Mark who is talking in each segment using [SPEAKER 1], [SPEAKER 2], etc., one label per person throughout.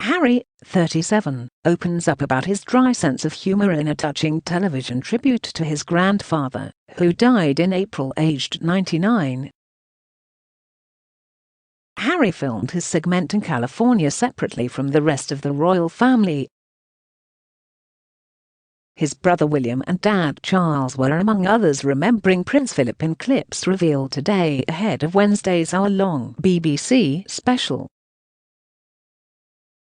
[SPEAKER 1] Harry, 37, opens up about his dry sense of humor in a touching television tribute to his grandfather, who died in April aged 99. Harry filmed his segment in California separately from the rest of the royal family. His brother William and dad Charles were among others remembering Prince Philip in clips revealed today ahead of Wednesday's hour-long BBC special.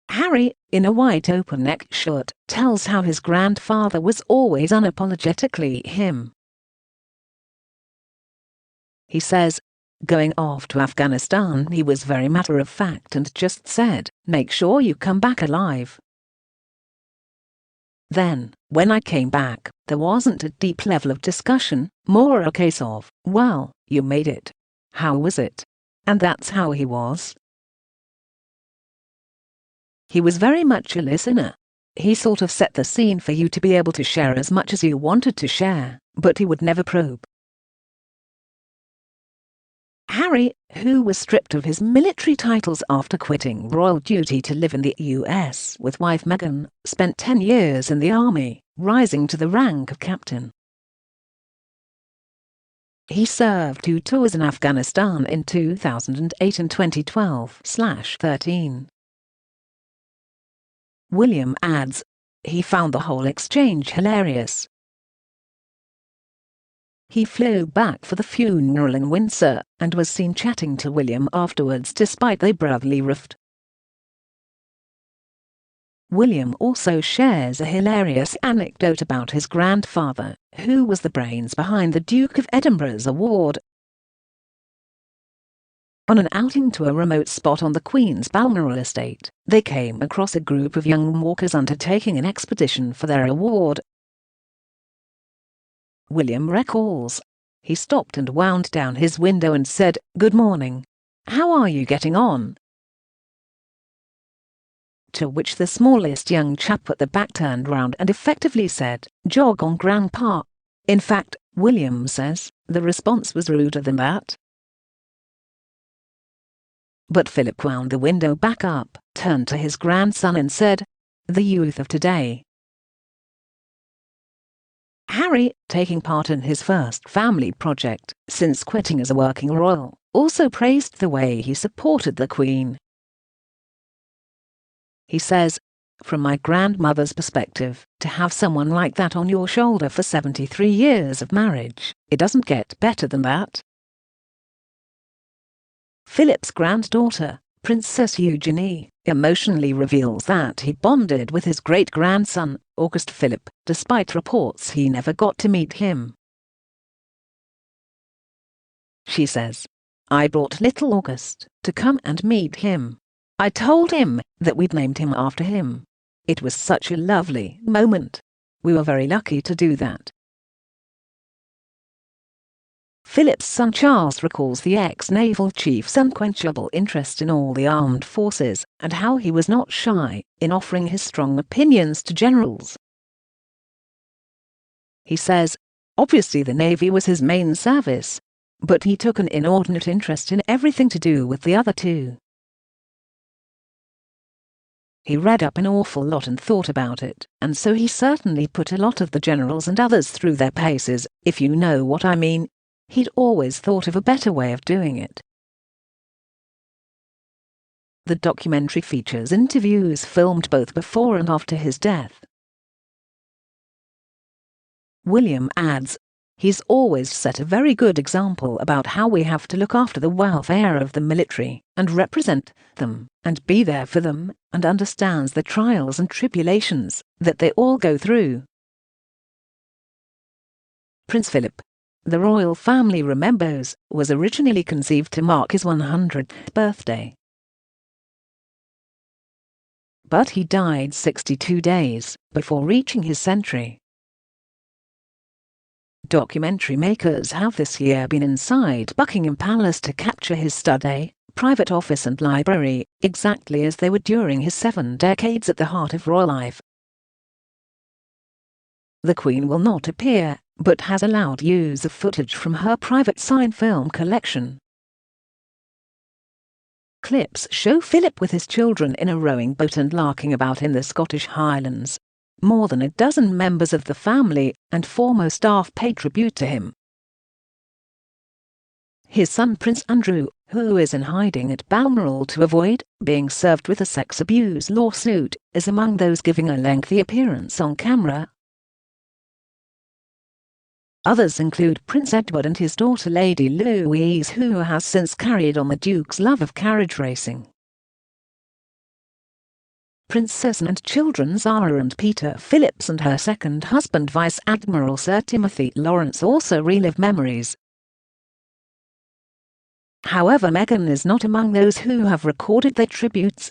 [SPEAKER 1] Harry, in a white open-neck shirt, tells how his grandfather was always unapologetically him. He says, going off to Afghanistan, he was very matter-of-fact and just said, "Make sure you come back alive." Then, when I came back, there wasn't a deep level of discussion, more a case of, "Well, you made it. How was it?" And that's how he was. He was very much a listener. He sort of set the scene for you to be able to share as much as you wanted to share, but he would never probe. Harry, who was stripped of his military titles after quitting royal duty to live in the US with wife Meghan, spent 10 years in the army, rising to the rank of captain. He served 2 tours in Afghanistan in 2008 and 2012/13. William adds, he found the whole exchange hilarious. He flew back for the funeral in Windsor and was seen chatting to William afterwards despite their brotherly rift. William also shares a hilarious anecdote about his grandfather, who was the brains behind the Duke of Edinburgh's award. On an outing to a remote spot on the Queen's Balmoral estate, they came across a group of young walkers undertaking an expedition for their award. William recalls, he stopped and wound down his window and said, "Good morning. How are you getting on?" To which the smallest young chap at the back turned round and effectively said, "Jog on, Grandpa." In fact, William says, the response was ruder than that. But Philip wound the window back up, turned to his grandson and said, "The youth of today." Harry, taking part in his first family project since quitting as a working royal, also praised the way he supported the Queen. He says, "From my grandmother's perspective, to have someone like that on your shoulder for 73 years of marriage, it doesn't get better than that." Philip's granddaughter, Princess Eugenie, emotionally reveals that he bonded with his great-grandson, August Philip, despite reports he never got to meet him. She says, "I brought little August to come and meet him. I told him that we'd named him after him. It was such a lovely moment. We were very lucky to do that." Philip's son Charles recalls the ex-naval chief's unquenchable interest in all the armed forces and how he was not shy in offering his strong opinions to generals. He says, obviously the Navy was his main service, but he took an inordinate interest in everything to do with the other two. He read up an awful lot and thought about it, and so he certainly put a lot of the generals and others through their paces, if you know what I mean. He'd always thought of a better way of doing it. The documentary features interviews filmed both before and after his death. William adds, he's always set a very good example about how we have to look after the welfare of the military, and represent them, and be there for them, and understands the trials and tribulations that they all go through. Prince Philip, the royal family remembers, was originally conceived to mark his 100th birthday. But he died 62 days before reaching his century. Documentary makers have this year been inside Buckingham Palace to capture his study, private office and library, exactly as they were during his 7 decades at the heart of royal life. The Queen will not appear, but has allowed use of footage from her private sign film collection. Clips show Philip with his children in a rowing boat and larking about in the Scottish Highlands. More than a dozen members of the family and former staff pay tribute to him. His son Prince Andrew, who is in hiding at Balmoral to avoid being served with a sex abuse lawsuit, is among those giving a lengthy appearance on camera. Others include Prince Edward and his daughter Lady Louise, who has since carried on the Duke's love of carriage racing. Princess Anne and children Zara and Peter Phillips and her second husband Vice Admiral Sir Timothy Lawrence also relive memories. However, Meghan is not among those who have recorded their tributes.